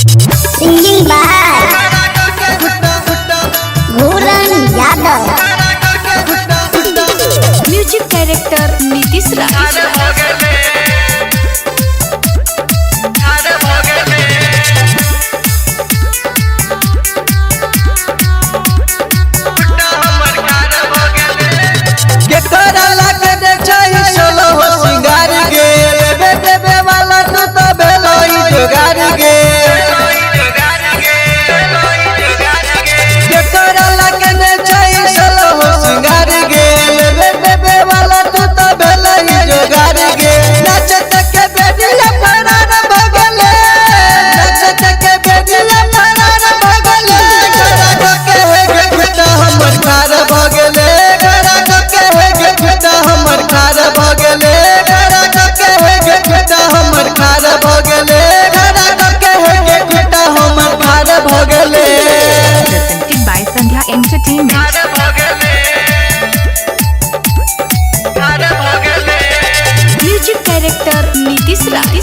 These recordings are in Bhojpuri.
सिंगिंग बाय घूरन यादव। म्यूजिक डायरेक्टर नीतीश राज। Entertainment. म्यूजिक डायरेक्टर नीतीश राज।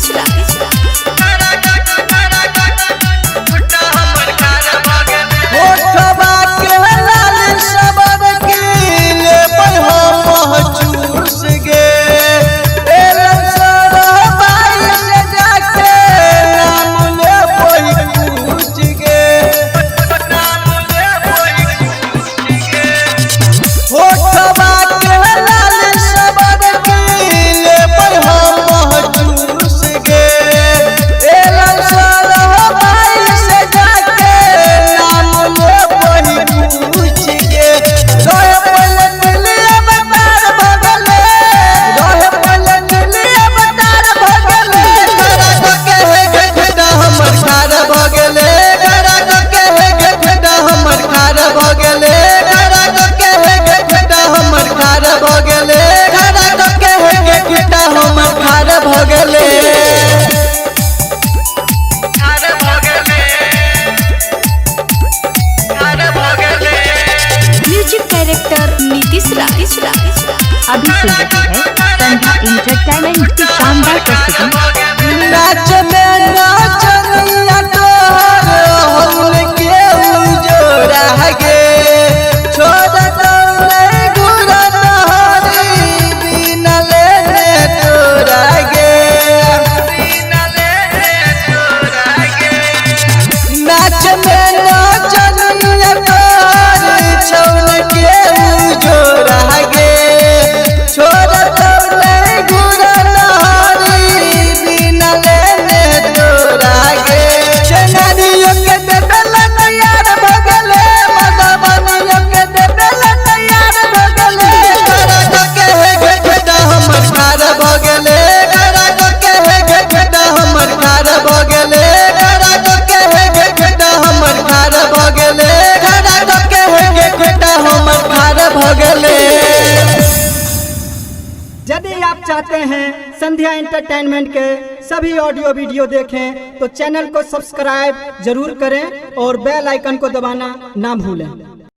म्यूजिक डायरेक्टर नीतीश राज। अभी सुन रहे हैं संध्या एंटरटेनमेंट की शानदार प्रस्तुति। नाच में नाचनिया तोहर के उजोरा गे छोड़ दौड़े गुरन हरी बिन लेने तोरा गे नाच में नाचनिया तोहर छौन के उजोरा गे छोड़ दौड़े गुरन हरी बिन लेने तोरा गे चनारियों के देबेला तैयार भगले मदबनियों के देबेला तैयार भगले करा के है बेटा हमर खार भगले करा के है बेटा हमर खार भगले करा के है बेटा हमर खार भगले करा के है बेटा हमर खार भगले। यदि आप चाहते हैं संध्या एंटरटेनमेंट के सभी ऑडियो वीडियो देखें तो चैनल को सब्सक्राइब जरूर करें और बेल आइकन को दबाना ना भूलें।